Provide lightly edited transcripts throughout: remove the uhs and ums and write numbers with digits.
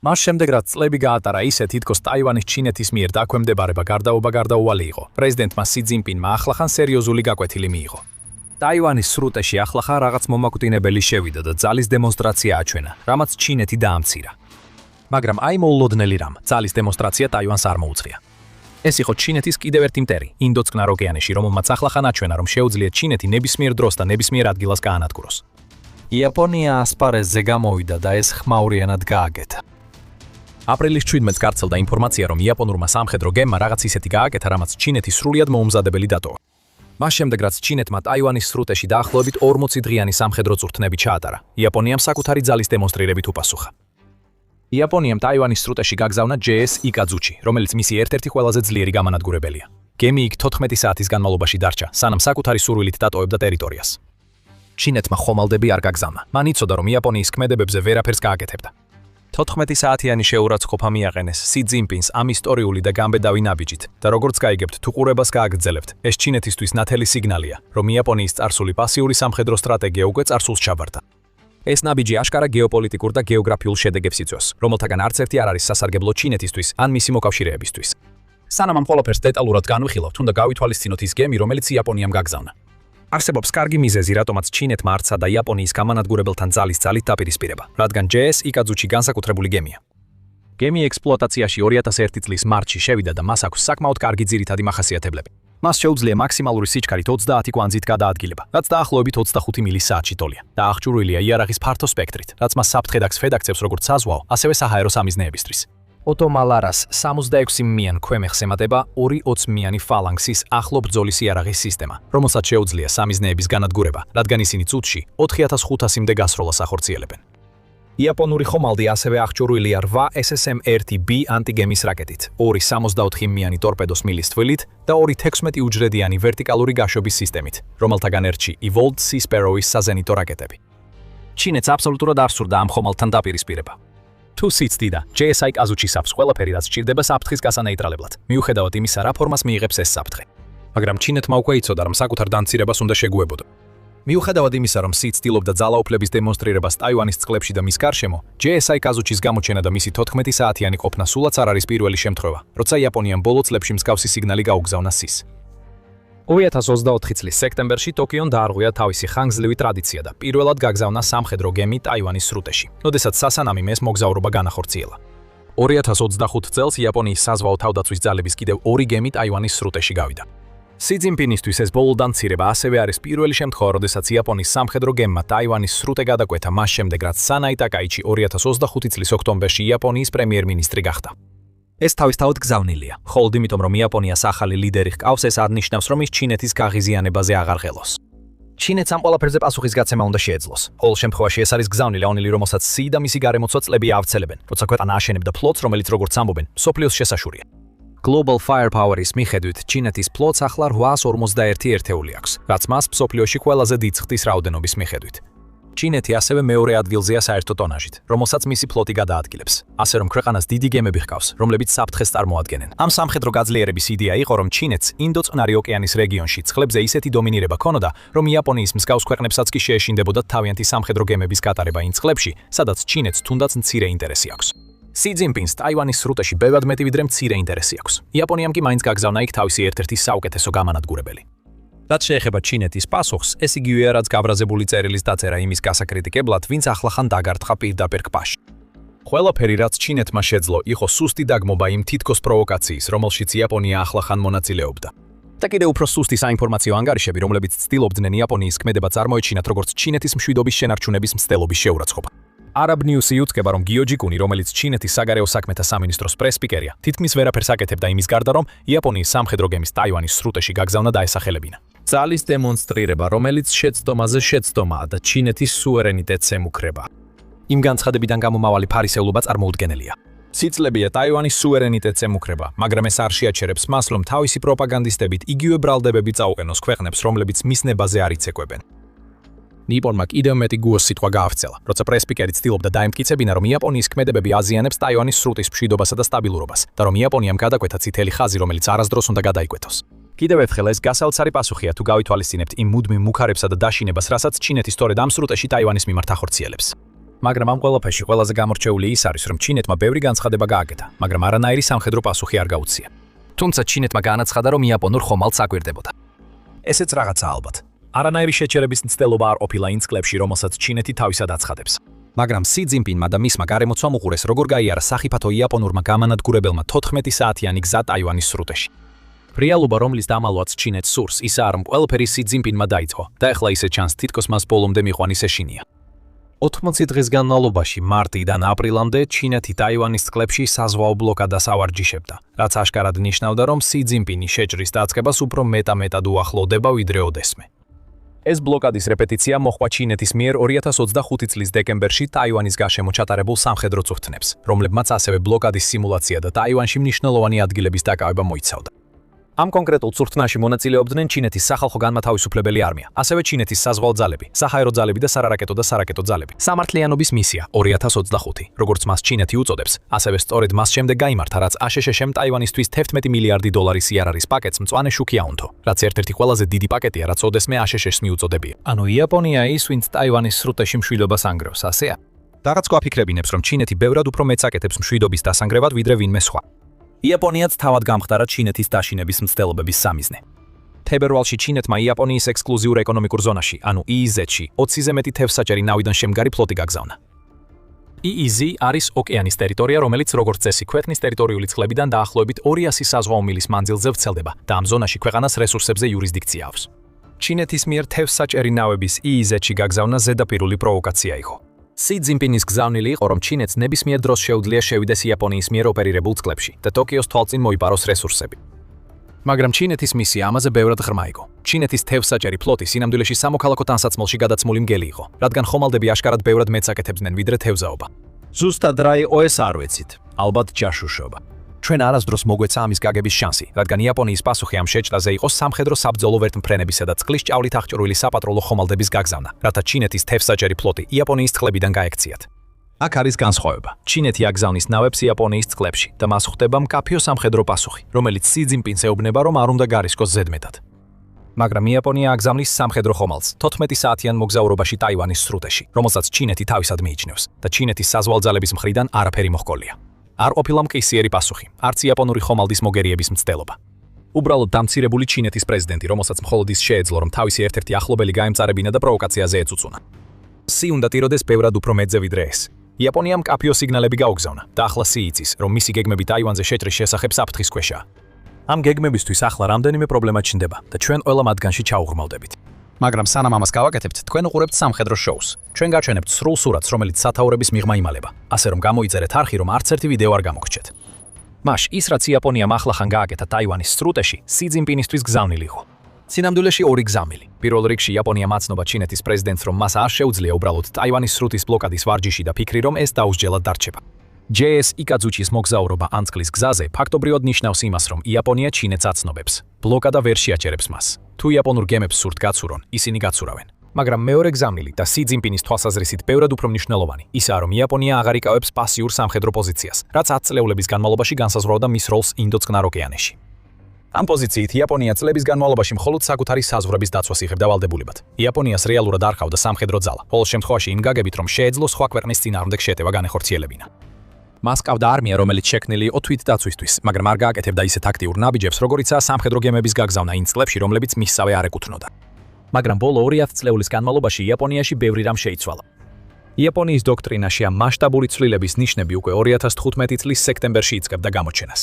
მას შემდეგ რაც წლები გაატარა ისე თითქოს ტაივანის ჩინეთის მიერ დაქვემდებარება გარდაუვალი იყო, პრეზიდენტმა სი ძინპინმა ახლახან სერიოზული გაკვეთილი მიიღო. ტაივანის სრუტეში ახლახან რაღაც მომაკვდინებელი შევიდა და ძალის დემონსტრაცია აჩვენა, რამაც ჩინეთი დაამცირა. მაგრამ აი მოულოდნელი რამ, ძალის დემონსტრაცია ტაივანს არ მოუწია. ეს იყო ჩინეთის კიდევ ერთი მტერი, ინდო-წყნარ ოკეანეში, რომელმაც ახლახან აჩვენა, რომ შეუძლია ჩინეთი ნებისმიერ დროს და ნებისმიერ ადგილას გაანადგუროს. იაპონია ასპარეზზე გამოვიდა და ეს ხმაურიანად გააკეთა. აპრილის 17-ს გავრცელდა ინფორმაცია, რომ იაპონურმა სამხედრო გემმა რაღაც ისეთი გააკეთა, რამაც ჩინეთი სრულიად მოუმზადებელი დატოვა. მას შემდეგ, რაც ჩინეთმა ტაივანის სრუტეში დაახლოებით 40 დღიანი სამხედრო წვრთნები ჩაატარა, იაპონიამ საკუთარი ძალის დემონსტრირებით უპასუხა. იაპონიამ ტაივანის სრუტეში გაგზავნა JS იკაძუჩი, რომელიც მისი ერთ-ერთი ყველაზე ძლიერი გამანადგურებელია. გემი იქ 14 საათის განმავლობაში დარჩა, სანამ საკუთარი სურვილით დატოვებდა ტერიტორიას. ჩინეთმა ხომალდები არ გაგზავნა. მან იცოდა, რომ იაპონიის ქმედებებზე ვერაფერს გააკეთებდა. 14 საათიანი შეურაცხყოფა მიაყენეს სი ძინპინს ამ ისტორიული და გამბედავი ნაბიჯით და როგორც გაიგებთ, თუ ყურებას გააგრძელებთ, ეს ჩინეთისთვის ნათელი სიგნალია, რომ იაპონიის წარსული პასიური სამხედრო სტრატეგია უკვე წარსულს ჩაბარდა. ეს ნაბიჯი აშკარა გეოპოლიტიკურ და გეოგრაფიულ შედეგებს იწვევს, რომელთაგან არც ერთი არ არის სასარგებლო ჩინეთისთვის ან მისი მოკავშირეებისთვის. სანამ ამ ყველაფერს დეტალურად განვიხილავთ, უნდა გავითვალისწინოთ ის გემი, რომელიც იაპონიამ გაგზავნა. არსებობს კარგი მიზეზი, რატომაც ჩინეთმა არცა და იაპონიის გამანადგურებელთან ძალის ძალით დაპირისპირება, რადგან JS იკაძუჩი განსაკუთრებული გემია. გემი ექსპლუატაციაში 2001 წლის მარტში შევიდა და მას აქვს საკმაოდ კარგი ძირითადი მახასიათებლები. მას შეუძლია მაქსიმალური სიჩქარით 30 კვანძით გადაადგილება, რაც დაახლოებით 25 მილის საათში ტოლია და აღჭურვილია იარაღის ფართო სპექტრით, რაც მას საფრთხედაკს ფედაქცევს როგორც საზღვაო, ასევე საჰაერო სამიზნეებისთვის. ოტომალარას 66-მიანი ქვემეხს ემატება 2-20-მიანი ფალანგსის ახლო ბრძოლის იარაღის სისტემა, რომელსაც შეუძლია სამიზნეების განადგურება, რადგან ისინი წუთში 4500-მდე გასროლას ახორციელებენ. იაპონური ხომალდი ასევე აღჭურვილია 8 SSM-1B ანტიგემის რაკეტით, 2 64-მიანი ტორპედოს მილის თვლით და 2 16-უჯრედიანი ვერტიკალური გაშვების სისტემით, რომელთაგან ერთში Evolved Sea Sparrow-ის საზენიტო რაკეტები. ჩინეთს აბსოლუტურად არ სურდა ამ ხომალდთან დაპირისპირება. თუ სიცდიდა, JS იკაძუჩის აქვს ყველაფერი, რაც სჭირდება საფრთხის გასანეიტრალებლად, მიუხედავად იმისა, რა ფორმას მიიღებს ეს საფრთხე. მაგრამ ჩინეთმა უკვე იცოდა, რომ საკუთარ დამცირებას უნდა შეგუებოდა. მიუხედავად იმისა, რომ სი ცდილობდა ძალაუფლების დემონსტრირებას ტაივანის წყლებში და მის გარშემო, JS იკაძუჩის გამოჩენა და მისი 14 საათიანი ყოფნა სულაც არ არის პირველი შემთხვევა, როცა იაპონიამ ბოლო წლებში მსგავსი სიგნალი გაუგზავნა სის. 2024 წლის სექტემბერში ტოკიომ დაარღვია თავისი ხანგრძლივი ტრადიცია და პირველად გაგზავნა სამხედრო გემი ტაივანის სრუტეში, როდესაც სასანამი ეს მოგზაურობა განახორციელა. 2025 წელს იაპონიის საზღვაო თავდაცვის ძალების კიდევ 2 გემი ტაივანის სრუტეში გავიდა. სი ძინპინისთვის ეს ბოლო დამცირება ასევე არის პირველი შემთხვევა, როდესაც იაპონიის სამხედრო გემმა ტაივანის სრუტე გადაკვეთა მას შემდეგ, რაც სანაი ტაკაიჩი 2025 წლის ოქტომბერში იაპონიის პრემიერ-მინისტრი გახდა. ეს თავისთავად გზავნილია, მხოლოდ იმიტომ, რომ იაპონიას ახალი ლიდერი ჰყავს, ეს არნიშნავს, რომ ის ჩინეთის გაღიზიანებაზე აღარ ღელოს. ჩინეთს ამ ყველაფერზე პასუხისგაცემა უნდა შეეძლოს. ყოველ შემთხვევაში ეს არის გზავნილი ონილი, რომელსაც სი და მისი გარემოცვა წლები ავრცელებენ, როცა ქვეყანა აშენებდა ფლოტს, რომელიც როგორც ამბობენ, მსოფლიოს შესაშურია. Global Firepower-ის მიხედვით, ჩინეთის ფლოტს ახლა 851 ერთეული აქვს, რაც მას მსოფლიოში ყველაზე დიდ ცხდის რაოდენობის მიხედვით. ჩინეთი ასევე მეორე ადგილზეა საერთო ტონაჟით, რომელსაც მისი ფლოტი გადაადგილებს. ასე რომ ქვეყანას დიდი გემები ჰყავს, რომლებიც საფრთხეს წარმოადგენენ. ამ სამხედრო გაძლიერების იდეა იყო, რომ ჩინეთს ინდო-წყნარი ოკეანის რეგიონში წყლებზე ისეთი დომინირება ქონოდა, რომ იაპონიის მსგავს ქვეყნებსაც კი შეეშინდებოდა თავიანთი სამხედრო გემების გატარება იმ წყლებში, სადაც ჩინეთს თუნდაც მცირე ინტერესი აქვს. სი ძინპინს ტაივანის სრუტეში ბევრად მეტი ვიდრე მცირე ინტერესი აქვს. იაპონიამ კი მაინც გაგზავნა იქ თავისი ერთ-ერთი საუკეთესო გამანადგურებელი. რაც შეეხება ჩინეთის პასუხს, ეს იგივეა, რაც გაბრაზებული წერილის დაწერა იმის გასაკრიტიკებლად, ვინც ახლახან დაგარტყა პირდაპირ კბაში. ყველაფერი, რაც ჩინეთმა შეძლო, იყო სუსტი დაგმობა იმ თითქოს პროვოკაციის, რომელშიც იაპონია ახლახან მონაწილეობდა. და კიდევ უფრო სუსტი საინფორმაციო ანგარიშები, რომლებიც ცდილობდნენ იაპონიის ქმედება წარმოეჩინათ როგორც ჩინეთის მშვიდობის შენარჩუნების მცდელობის შეურაცხყოფა. Arab News-ი უწკება, რომ გიოჯიკუნი, რომელიც ჩინეთის საგარეო საქმეთა სამინისტროს პრეს-სპიკერია, თითქმის ვერაფერს აკეთებდა იმის გარდა, რომ იაპონიის სამხედრო გემის ტაივანის სრუტეში გაგზავნა დაესახელებინა. ძალის დემონსტრირება, რომელიც შეცდომაზე შეცდომაა და ჩინეთის სუვერენიტეტს ემუქრება. იმ განცხადებიდან გამომავალი ფარისეულობა წარმოუდგენელია. სიწლებია ტაივანის სუვერენიტეტს ემუქრება, მაგრამ ეს არ შეაჩერებს მას, რომ თავისი პროპაგანდისტებით იგივე ბრალდებები წაუყენოს ქვეყნებს, რომლებიც მის ნებაზე არ იცეკვებენ. ნიპონმა კიდევ მეტი გუოს სიტყვა გაავრცელა, როცა პრეს-სპიკერი ცდილობდა დაემტკიცებინა, რომ იაპონიის ქმედებები აზიანებს ტაივანის სრუტის მშვიდობასა და სტაბილურობას და რომ იაპონიამ გადაკვეთა წითელი ხაზი, რომელიც არასდროს უნდა გადაიკვეთოს. კიდევ ერთხელ ეს გასაოცარი პასუხია, თუ გავითვალისწინებთ იმ მუდმივ მუქარებსა და დაშინებას, რასაც ჩინეთი სწორედ ამ სრუტეში ტაივანის მიმართ ახორციელებს. მაგრამ ამ ყველაფერში ყველაზე გამორჩეული ის არის, რომ ჩინეთმა ბევრი განცხადება გააკეთა, მაგრამ არანაირი სამხედრო პასუხი არ გაუწია. თუმცა ჩინეთმა განაცხადა, რომ იაპონურ ხომალდს აკვირდებოდა. ესეც რაღაცა ალბათ. არანაირი შეჩერების მცდელობა არ ყოფილა იმ წლებში, რომელსაც ჩინეთი თავისად აცხადებს. მაგრამ სი ძინპინმა და მისმა გარემოცვამ უყურეს, როგორ გაიარა სახიფათო იაპონურმა გამანადგურებელმა 14 საათიანი გზა ტაივანის სრუტეში. რეალობა, რომლის დამალვაც ჩინეთს სურს, ისაა, რომ ყველაფერი სი ძინპინმა დაიწყო და ეხლა ისე ჩანს, თითქოს მას ბოლომდე მიყვანის ეშინია. 80 დღის განმავლობაში, მარტიდან აპრილამდე, ჩინეთი ტაივანის წყლებში საზღვაო ბლოკადას ავარჯიშებდა, რაც აშკარად ნიშნავდა, რომ სი ძინპინი შეჭრის დაწყებას უფრო მეტად უახლოვდება, ვიდრე ოდესმე. ეს ბლოკადის რეპეტიცია მოჰყვა ჩინეთის მიერ 2025 წლის დეკემბერში ტაივანის გარშემო ჩატარებულ სამხედრო წვრთნებს, რომლებმაც ასევე ბლოკადის სიმულაცია და ტაივანში მნიშვნელოვანი ადგილების დაკავება მოიცავდა. ამ კონკრეტულ წვრთნაში მონაწილეობდნენ ჩინეთის სახალხო განმათავისუფლებელი არმია, ასევე ჩინეთის საზღვაო ძალები, საჰაერო ძალები და სარარაკეტო და სარაკეტო ძალები. სამართლიანობის მისია 2025, როგორც მას ჩინეთი უწოდებს, ასევე სწორედ მას შემდეგ გაიმართა, რაც აშშ-მ ტაივანისთვის 11 მილიარდი დოლარის იარარის პაკეტს მწვანე შუქი აუნთო, რაც ერთ-ერთი ყველაზე დიდი პაკეტია, რაც ოდესმე აშშ-ს მიუწოდებია. ანუ იაპონია ის, ვინც ტაივანის სრუტეში მშვიდობას ანგრევს, ასეა? რაღაც გვაფიქრებინებს, რომ ჩინეთი ბევრად უფრო მეც აკეთებს მშვიდობის დასანგრევად, ვიდრე ვინმე სხვა. იაპონიაც თავად გამხდარა ჩინეთის დაშინების მცდელობების სამიზნე. თებერვალში ჩინეთმა იაპონიის ექსკლუზიურ ეკონომიკურ ზონაში, ანუ EEZ-ში, 20-ზე მეტი თევზსაჭერი ნავიდან შემდგარი ფლოტი გაგზავნა. EEZ არის ოკეანის ტერიტორია, რომელიც როგორც წესი ქვეყნის ტერიტორიული წყლებიდან დაახლოებით 200 საზღვაო მილის მანძილზე ვრცელდება და ამ ზონაში ქვეყანას რესურსებზე იურისდიქცია აქვს. ჩინეთის მიერ თევზსაჭერი ნავების EEZ-ში გაგზავნა ზედაპირული პროვოკაცია იყო. სი ძინპინის გზავნილი იყო, რომ ჩინეთს ნებისმიერ დროს შეუძლია შევიდეს იაპონიის მიერ ოპერირებულ წყლებში და ტოკიოს თვალწინ მოიპაროს რესურსები. მაგრამ ჩინეთის მისია ამაზე ბევრად ღრმა იყო. ჩინეთის თევზსაჭერი ფლოტი სინამდვილეში სამოქალაქო ტანსაცმელში გადაცმული მგელი იყო, რადგან ხომალდები აშკარად ბევრად მეც აკეთებდნენ ვიდრე თევზაობა. ზუსტად რა იყო ეს არ ვეცით. ალბათ ჯაშუშობა. ჩვენ არასდროს მოგვეცა ამის გაგების შანსი, რადგან იაპონიის პასუხი ამ შეჭრაზე იყო სამხედრო საბრძოლო ვერტმფრენებისა და წყლის ჭავლით აღჭურვილი საპატროლო ხომალდების გაგზავნა, რათა ჩინეთის თევზსაჭერი ფლოტი იაპონიის წყლებიდან გაექციათ. აქ არის განსხვავება. ჩინეთი აგზავნის ნავებს იაპონიის წყლებში და მას ხვდება მკაფიო სამხედრო პასუხი, რომელიც სი ძინპინს ეუბნება, რომ არ უნდა გარისკოს ზედმეტად. მაგრამ იაპონია აგზავნის სამხედრო ხომალდს 14 საათიან მოგზაურობაში ტაივანის სრუტეში, რომელსაც ჩინეთი თავისად მიიჩნევს და ჩინეთის საზღვაო ძალების მხრიდან არაფერი მოჰყოლია. არ ყოფილა მყისიერი პასუხი, არც იაპონური ხომალდის მოგერიების მცდელობა. უბრალოდ დამცირებული ჩინეთის პრეზიდენტი, რომელსაც მხოლოდ ის შეეძლო, რომ თავისი ერთ-ერთი ახლობელი გაემწარებინა და პროვოკაციაზე ეწუწუნა. სი უნდა ტიროდეს ბევრად უფრო მეტზე ვიდრე ეს. იაპონიამ მკაფიო სიგნალები გაუგზავნა და ახლა სი იცის, რომ მისი გეგმები ტაივანზე შეჭრის შესახებ საფრთხის ქვეშაა. ამ გეგმებისთვის ახლა რამდენიმე პრობლემა ჩნდება და ჩვენ ყველა მათგანში ჩაუღრმავდებით. მაგრამ სანამ ამას გავაკეთებთ, თქვენ უყურებთ სამხედრო შოუს. ჩვენ გაჩვენებთ სრულ სურათს, რომელიც სათაურების მიღმა იმალება, ასე რომ გამოიწერეთ არხი, რომ არც ერთი ვიდეო არ გამოგრჩეთ. მაშ ის, რაც იაპონიამ ახლახან გააკეთა ტაივანის სრუტეში, სი ძინპინისთვის გზავნილი იყო. სინამდვილეში ორი გზავნილი. პირველ რიგში იაპონია მაცნობა ჩინეთის პრეზიდენტს, რომ მას არ შეუძლია უბრალოდ ტაივანის სრუტის ბლოკადის ვარჯიში და ფიქრი, რომ ეს დაუსჯელად დარჩება. JS იკაძუჩის მოგზაურობა ანწყლის გზაზე ფაქტობრივად ნიშნავს იმას, რომ იაპონია ჩინეთს აცნობებს. ბლოკადა ვერ შეაჩერებს მას. თუ იაპონურ გემებს სურთ გაცურონ, ისინი გაცურავენ. მაგრამ მეორე გზავნილი და სი ძინპინის თვალსაზრისით ბევრად უფრო მნიშვნელოვანი, ისაა, რომ იაპონია აღარ იკავებს პასიურ სამხედრო პოზიციას, რაც 10 წლეულების განმავლობაში განსაზღვრავდა მის როლს ინდოწყნარ ოკეანეში. ამ პოზიციით იაპონია წლების განმავლობაში მხოლოდ საკუთარი საზღვრების დაცვას იღებდა ვალდებულებად. იაპონიას რეალურად არ ჰყავდა სამხედრო ძალა, ყოველ შემთხვევაში იმ გაგებით, რომ შეეძლო სხვა ქვეყნის წინააღმდეგ შეტევა განეხორციელებინა. მას ჰყავდა არმია, რომელიც შექმნილი იყო თვით დაცვისთვის, მაგრამ არ გააკეთებდა ისეთ აქტიურ ნაბიჯებს, როგორიცაა სამხედრო გემების გაგზავნა იმ წლებში, რომლებიც მისსავე არ ეკუთვნოდა. მაგრამ ბოლო 200 წლეულის განმავლობაში იაპონიაში ბევრი რამ შეიცვალა. იაპონიის დოქტრინაში ამ მასშტაბური ცვლილების ნიშნები უკვე 2015 წლის სექტემბერში იწყებდა გამოჩენას.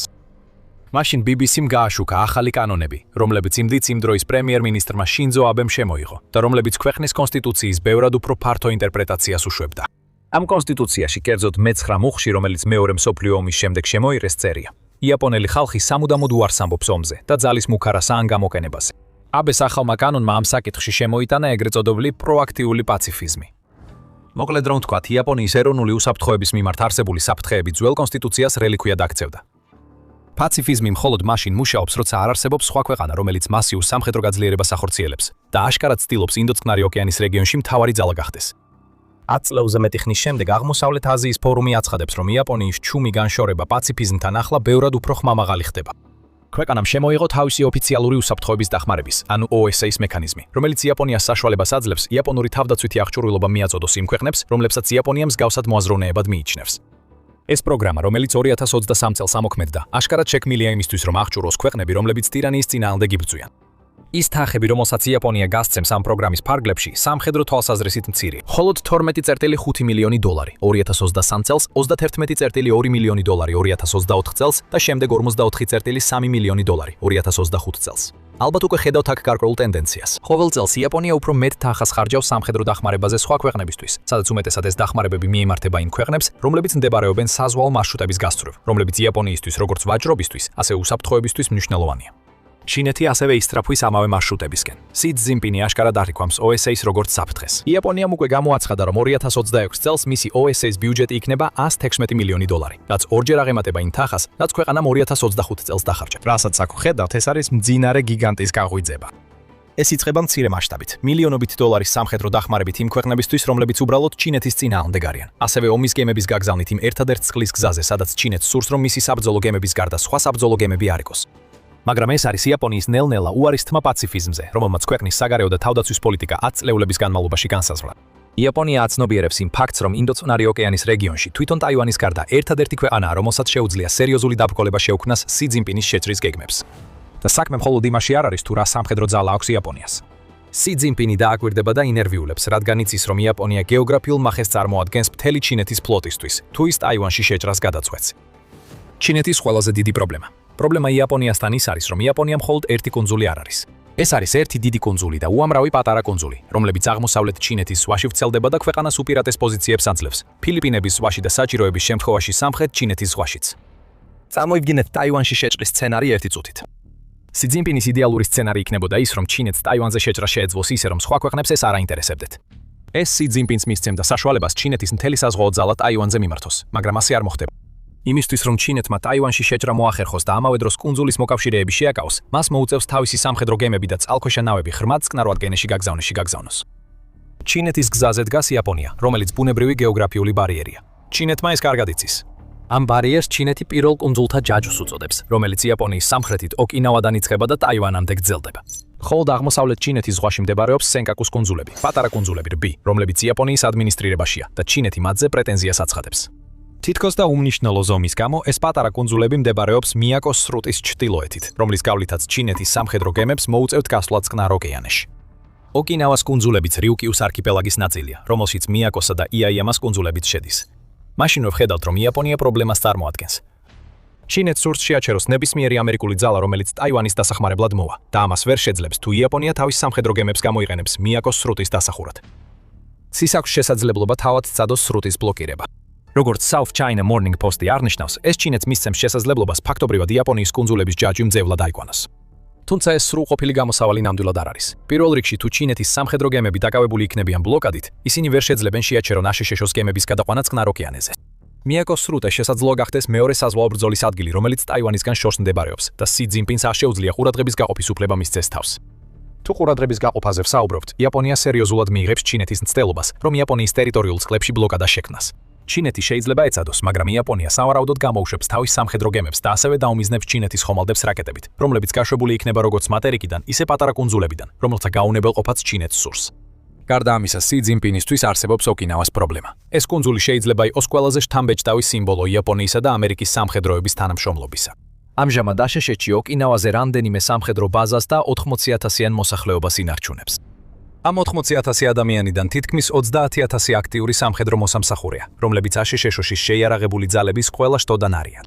მაშინ BBC-მ გააშუქა ახალი კანონები, რომლებიც იმდიც იმ დროის პრემიერ-მინისტრმა შინძო აბემ შემოიღო და რომლებიც ქვეყნის კონსტიტუციის ბევრად უფრო ფართო ინტერპრეტაციას უშვებდა. ამ კონსტიტუციაში კერძოდ მე-9 მუხლში, რომელიც მეორე მსოფლიო ომის შემდეგ შემოიღეს, წერია: იაპონელი ხალხი სამუდამოდ უარს ამბობს ომზე და ძალის მუქარას ან გამოყენებაზე. აბეს ახალმა კანონმა ამ საკითხში შემოიტანა ეგრეთ წოდებული პროაქტიული პაციფიზმი. მოკლედ რომ ვთქვათ, იაპონიის ეროვნული უსაფრთხოების მიმართ არსებული საფრთხეები ძველ კონსტიტუციას რელიქვიად აქცევდა. პაციფიზმი მხოლოდ მაშინ მუშაობს, როცა არ არსებობს სხვა ქვეყანა, რომელიც მასიურ სამხედრო გაძლიერებას ახორციელებს და აშკარად ცდილობს ინდოწყნარი ოკეანის რეგიონში მთავარი ძალა გახდეს. 10 წლებზე მეტი ხნის შემდეგ აღმოსავლეთ აზიის ფორუმი აცხადებს, რომ იაპონიის ჩუმი განშორება პაციფიზმთან ახლა ბევრად უფრო ხმამაღალი ხდება. ქვეყანამ შემოიღო თავისი ოფიციალური უსაფრთხოების დახმარების, ანუ OSA-ის მექანიზმი, რომელიც იაპონიას საშუალებას აძლევს იაპონური თავდაცვითი აღჭურვილობა მიაწოდოს იმ ქვეყნებს, რომლებსაც იაპონია მსგავსად მოაზროვნეებად მიიჩნევს. ეს პროგრამა, რომელიც 2023 წელს ამოქმედდა, აშკარად შექმნილია იმისთვის, რომ აღჭურვოს ქვეყნები, რომლებიც ტირანიის წინააღმდეგ იბრძვიან. ის თანხები, რომელსაც იაპონია გასცემს ამ პროგრამის ფარგლებში, სამხედრო თვალსაზრისით მცირე. მხოლოდ 12.5 მილიონი დოლარი 2023 წელს, 31.2 მილიონი დოლარი 2024 წელს და შემდეგ 44.3 მილიონი დოლარი 2025 წელს. ალბათ უკვე ხედავთ აქ გარკვეულ ტენდენციას. ყოველ წელს იაპონია უფრო მეტ თანხას ხარჯავს სამხედრო დახმარებაზე სხვა ქვეყნებისთვის, სადაც უმეტესად ეს დახმარებები მიემართება იმ ქვეყნებს, რომლებიც მდებარეობენ საზღვაო მარშრუტების გასწვრივ, რომლებიც იაპონიისთვის როგორც ვაჭრობისთვის, ასევე უსაფრთხოებისთვის მნიშვნელოვანია. ჩინეთი ასევე ისტრაფვის ამავე მარშრუტებისკენ. სი ცზინპინი აშკარად აღიქვამს OSA-ს როგორც საფრთხეს. იაპონიამ უკვე გამოაცხადა, რომ 2026 წელს მისი OSA-ს ბიუჯეტი იქნება 116 მილიონი დოლარი, რაც ორჯერ აღემატება იმ თანხას, რაც ქვეყანამ 2025 წელს დახარჯა. რასაც აქ ხედავთ, ეს არის მძინარე გიგანტის გაღვიძება. ეს იწყება მცირე მასშტაბით, მილიონობით დოლარის სამხედრო დახმარებით იმ ქვეყნებისთვის, რომლებიც უბრალოდ ჩინეთის წინააღმდეგ არიან. ასევე ომის გემების გაგზავნით იმ ერთადერთ წყლის გზაზე, სადაც ჩინეთს სურს, რომ მისი საბრძოლო გემების გარდა სხვა საბრძოლო გემები არ იყოს. მაგრამ ეს არის იაპონიის ნელ-ნელა უარის თმა პაციფიზმზე, რომელმაც ქვეყნის საგარეო და თავდაცვის პოლიტიკა 10 წლეულების განმავლობაში განსაზღვრა. იაპონია აცნობიერებს იმ ფაქტს, რომ ინდოწნარი ოკეანის რეგიონში თვითონ ტაივანის გარდა ერთადერთი ქვეყანაა, რომელსაც შეუძლია სერიოზული დაბრკოლება შეუქმნას სი ცზინპინის შეჭრის გეგმებს. და საქმე მხოლოდ იმაში არ არის, თუ რა სამხედრო ძალა აქვს იაპონიას. სი ცზინპინი დააკვირდება და ინერვიულებს, რადგან იცის, რომ იაპონია გეოგრაფიულ მახეს წარმოადგენს მთელი ჩინეთის ფლოტისთვის, თუ ის ტაივანში შეჭრას გადაწყვეტს. ჩინეთის ყველაზე დიდი პრობლემა იაპონიასთან ის არის, რომ იაპონია მხოლოდ ერთი კუნძული არ არის. ეს არის ერთი დიდი კუნძული და უამრავი პატარა კუნძული, რომლებიც აღმოსავლეთ ჩინეთის ზღვაში ვრცელდება და ქვეყანას უპირატეს პოზიციებს აძლევს, ფილიპინების ზღვაში და საჭიროების შემთხვევაში სამხრეთ ჩინეთის ზღვაშიც. წარმოიდგინეთ ტაივანში შეჭრის სცენარი ერთი წუთით. სი ცზინპინის იდეალური სცენარი იქნებოდა ის, რომ ჩინეთს ტაივანზე შეჭრა შეეძლოს ისე, რომ სხვა ქვეყნებს ეს არ აინტერესებდეთ. ეს სი ცზინპინს მისცემდა საშუალებას ჩინეთის მთელი საზღვაო ძალა ტაივანზე მიმართოს, მაგრამ ასე არ მოხდება. იმისთვის, რომ ჩინეთმა ტაივანში შეჭრა მოახერხოს და ამავე დროს კუნძულის მოკავშირეები შეაკავოს, მას მოუწევს თავისი სამხედრო გემები და წყალქვეშა ნავები ღრმად წყნარ ოკეანეში გაგზავნოს. ჩინეთის გზაზე დგას იაპონია, რომელიც ბუნებრივი გეოგრაფიული ბარიერია. ჩინეთმა ეს კარგად იცის. ამ ბარიერს ჩინეთი პირველ კუნძულთა ჯაჯუს უწოდებს, რომელიც იაპონიის სამხრეთით ოკინავადან იწყება და ტაივანამდე გრძელდება. ხოლო აღმოსავლეთ ჩინეთის ზღვაში მდებარეობს სენკაკუს კუნძულები, პატარა კუნძულები რბი, რომლებიც იაპონიის ადმინისტრირებაშია და ჩინეთი მათზე პრეტენზიას აცხადებს. თითქოს და უმნიშვნელო ზომის გამო ეს პატარა კუნძულები მდებარეობს მიაკოს სრუტის ჩრდილოეთით, რომლის გავლითაც ჩინეთის სამხედრო გემებს მოუწევთ გასვლა წყნარ ოკეანეში. ოკინავას კუნძულებიც რიუკიუს არქიპელაგის ნაწილია, რომელშიც მიაკოსა და იაიამას კუნძულებიც შედის. მაშინვე ვხედავთ, რომ იაპონია პრობლემას წარმოადგენს. ჩინეთს სურს შეაჩეროს ნებისმიერი ამერიკული ძალა, რომელიც ტაივანის დასახმარებლად მოვა და ამას ვერ შეძლებს, თუ იაპონია თავის სამხედრო გემებს გამოიყენებს მიაკოს სრუტის დასახურად. ცის აქვს შესაძლებლობა თავად სცადოს სრუტის ბლოკირება. როგორც South China Morning Post-ი აღნიშნავს, ეს ჩინეთს მისცემს შესაძლებლობას ფაქტობრივად იაპონიის კუნძულების ჯაჯი მძევლად აიყვანოს. თუმცა ეს სრულყოფილი გამოსავალი ნამდვილად არ არის. პირველ რიგში, თუ ჩინეთის სამხედრო გემები დაკავებული იქნებიან ბლოკადით, ისინი ვერ შეძლებენ შეაჩერონ აშშ-ს გემების გადაყვანა წყნარ ოკეანეზე. მიაკოს სრუტე შესაძლოა გახდეს მეორე საზღვაო ბრძოლის ადგილი, რომელიც ტაივანისგან შორს მდებარეობს და სი ცზინპინს არ შეუძლია ყურადღების გაყოფის უფლება მისცეს თავს. თუ ყურადღების გაყოფაზე ვსაუბრობთ, იაპონია სერიოზულად მიიღებს ჩინეთის მცდელობას, რომ იაპონიის ტერიტორიულ წყლებში ბლოკადა შექმნას. ჩინეთი შეიძლება ეცადოს, მაგრამ იაპონია სავარაუდოდ გამოუშვებს თავის სამხედრო გემებს და ასევე დაუმიზნებს ჩინეთის ხომალდებს რაკეტებით, რომლებიც გაშვებული იქნება როგორც მატერიკიდან, ისე პატარა კუნძულებიდან, რომელთა გაუნებელყოფაც ჩინეთს სურს. გარდა ამისა, სი ცზინპინისთვის არსებობს ოკინავას პრობლემა. ეს კუნძული შეიძლება იყოს ყველაზე შთამბეჭდავი სიმბოლო იაპონიისა და ამერიკის სამხედროების თანამშრომლობისა. ამჟამად აშშ-ში ოკინავაზე რამდენიმე სამხედრო ბაზას და 80,000-იან მოსახლეობას ინარჩუნებს. ამ 80,000 ადამიანიდან თითქმის 30,000 აქტიური სამხედრო მოსამსახურეა, რომლებიც აშშ-ში შეიარაღებული ძალების ყველა შტოდან არიან.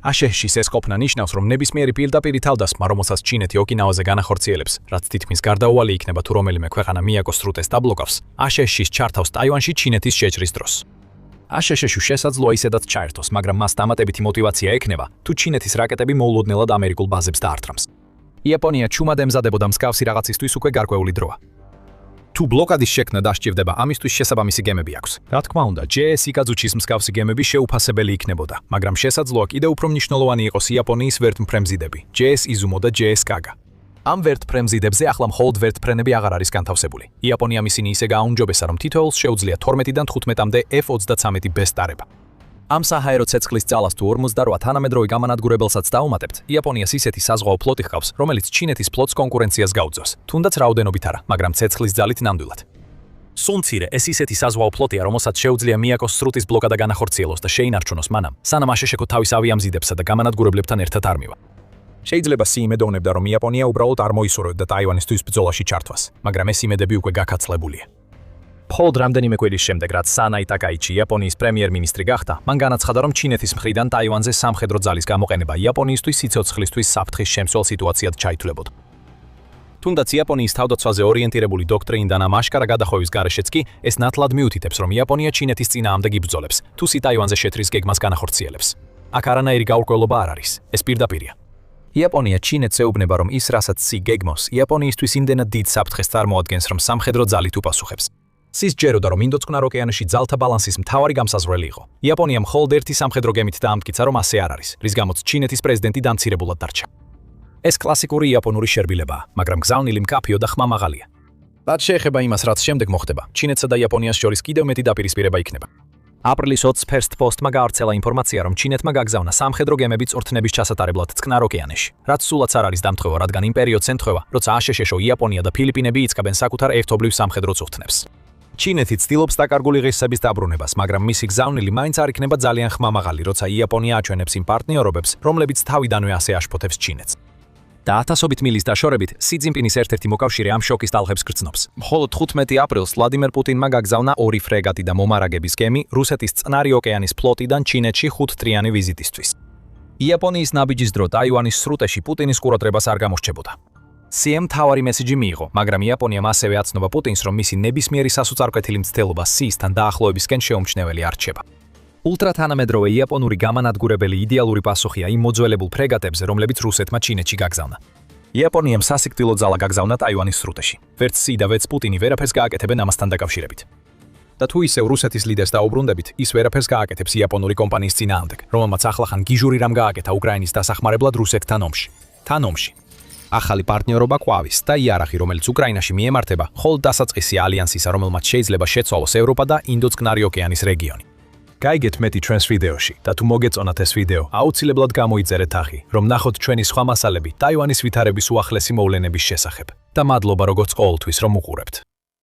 აშშ-ის ეს ყოფნა ნიშნავს, რომ ნებისმიერი პირდაპირი თავდასხმა, რომელსაც ჩინეთი ოკინავაზე განახორციელებს, რაც თითქმის გარდაუვალი იქნება თუ რომელიმე ქვეყანა მიაკოს სრუტეს დაბლოკავს, აშშ-ის ჩართავს ტაივანში ჩინეთის შეჭრის დროს. აშშ-ში შესაძლოა ისედაც ჩაერთოს, მაგრამ მას დამატებითი мотиваცია ექნება, თუ ჩინეთის რაკეტები მოულოდნელად ამერიკულ ბაზებს დაარტყმს. იაპონია ჩუმად ემზადებოდა მსგავსი რაღაცისთვის უკვე გარკვეული დროა. თუ ბლოკადის შექმნა დასჭირდება, ამისთვის შესაბამისი გემები აქვს. რა თქმა უნდა, JS იკაძუჩის მსგავსი გემები შეუფასებელი იქნებოდა, მაგრამ შესაძლოა კიდევ უფრო მნიშვნელოვანი იყოს იაპონიის ვერტმფრენზიდები, JS Izumo და JS Kaga. ამ ვერტმფრენზიდებზე ახლა მხოლოდ ვერტმფრენები აღარ არის განთავსებული. იაპონიამ ისინი ისე გააუმჯობესა, რომ თითოეულს შეუძლია 12-დან 15-მდე F-33B სტარება. ამ საჰაერო ცეცხლის ძალას თუ 48 თანამედროვე გამანადგურებელსაც დაუმატებთ, იაპონიას ისეთი საზღვაო ფლოტი ჰყავს, რომელიც ჩინეთის ფლოტს კონკურენციას გაუძლებს, თუნდაც რაოდენობით არა, მაგრამ ცეცხლის ძალით ნამდვილად. სუნცირე ეს ისეთი საზღვაო ფლოტია, რომელსაც შეუძლია მიაკოს სრუტის ბლოკადა განახორციელოს და შეინარჩუნოს მანამ, სანამ აშეშეკო თავის ავიამზიდებსა და გამანადგურებლებთან ერთად არ მივა. შეიძლება სიმედოვნებდა, რომ იაპონია უბრალოდ არ მოისურვებდა ტაივანისთვის ბრძოლაში ჩართვას, მაგრამ ეს იმედები უკვე გაქაცლებულია. მხოლოდ რამდენიმე კვირის შემდეგ, რაც სანაი ტაკაიჩი იაპონიის პრემიერ-მინისტრი გახდა, მან განაცხადა, რომ ჩინეთის მხრიდან ტაივანზე სამხედრო ძალის გამოყენება იაპონიისთვის სიცოცხლისთვის საფრთხის შემცველ სიტუაციად ჩაითვლებოდა. თუნდაც იაპონიის თავდაცვაზე ორიენტირებული დოქტრინიდან ამ აშკარა გადახოვის გარეშეც კი ეს ნათლად მიუთითებს, რომ იაპონია ჩინეთის წინააღმდეგ იბრძოლებს, თუ ტაივანზე შეთრის გეგმას განახორციელებს. აქ არანაირი გაურკვევლობა არ არის, ეს პირდაპირია. იაპონია ჩინეთს ეუბნება, რომ ის, რასაც სი გეგმავს, იაპონიისთვის იმდენად დიდ საფრთხეს წარმოადგენს, რომ სამხედრო ძალით უპასუხებს. სის ჯეროდა, რომ ინდოწყნარ ოკეანეში ძალთა ბალანსის მთავარი გამსაზღვრელი იყო. იაპონია მხოლოდ ერთი სამხედრო გემით დაამტკიცა, რომ ასე არ არის, რის გამოც ჩინეთის პრეზიდენტი დამცირებულად დარჩა. ეს კლასიკური იაპონური შერბილებაა, მაგრამ გზავნილი მკაფიო და ხმამაღალია. რაც შეეხება იმას, რაც შემდეგ მოხდება, ჩინეთსა და იაპონიას შორის კიდევ მეტი დაპირისპირება იქნება. აპრილის 20 First Post-მა გაავრცელა ინფორმაცია, რომ ჩინეთმა გაგზავნა სამხედრო გემები წვრთნების ჩასატარებლად წყნარ ოკეანეში, რაც სულაც არ არის დამთხოვა, რადგან იმ პერიოდს ემთხვევა, როცა აშშ იაპონია და ფილიპინები იწყებენ საკუთარ ერთობლივ სამხედრო წვრთნებს. ჩინეთი ცდილობს დაკარგული ღირსების დაბრუნებას, მაგრამ მისი გზავნილი მაინც არ იქნება ძალიან ხმამაღალი, როცა იაპონია აჩვენებს იმ პარტნიორობებს, რომლებიც თავიდანვე ასე აშფოთებს ჩინეთს. და ათასობით მილის დაშორებით, სი ძინპინის ერთ-ერთი მოკავშირე ამ შოკის ტალღებს გრძნობს. მხოლოდ 15 აპრილს ვლადიმერ პუტინმა გაგზავნა 2 ფრეგატი და მომარაგების გემი რუსეთის წყნარი ოკეანის ფლოტიდან ჩინეთში 5 დღიანი ვიზიტისთვის. იაპონიის ნაბიჯის დრო ტაივანის სრუტეში პუტინის ყურადღებას არ გამორჩებოდა. სიემ თავარი მესიჯი მიიღო, მაგრამ იაპონიამ ასევე აცნობა პუტინს, რომ მისი ნებისმიერი სასოწარკვეთილი მცდელობა სიისთან დაახლოებისკენ შეუმჩნეველი არ რჩება. ულტრათანამედროვე იაპონური გამანადგურებელი იდეალური პასუხია იმ მოძველებულ ფრეგატებზე, რომლებიც რუსეთმა ჩინეთში გაგზავნა. იაპონიამ სასიკვდილო ძალა გაგზავნა ტაივანის სრუტეში. ვერც სი და ვერც პუტინი ვერაფერს გააკეთებენ ამასთან დაკავშირებით. და თუ ისევ რუსეთის ლიდერს დაუბრუნდებით, ის ვერაფერს გააკეთებს იაპონური კომპანიის წინააღმდეგ, რომელმაც ახლახან გიჟური რამ გააკეთა უკრაინის დასახმარებლად რუსეთთან ომში. ახალი პარტნიორობა ყვავის და იარაღი, რომელიც უკრაინაში მიემართება, მხოლოდ დასაწყისი ალიანსისა, რომელმაც შეიძლება შეცვალოს ევროპა და ინდოწყნარი ოკეანის რეგიონი. გაიგეთ მეტი ჩვენს ვიდეოში და თუ მოგეწონათ ეს ვიდეო, აუცილებლად გამოიწერეთ ახი, რომ ნახოთ ჩვენი სხვა მასალები ტაივანის ვითარების უახლესი მოვლენების შესახებ. და მადლობა როგორც ყოველთვის, რომ უყურებთ.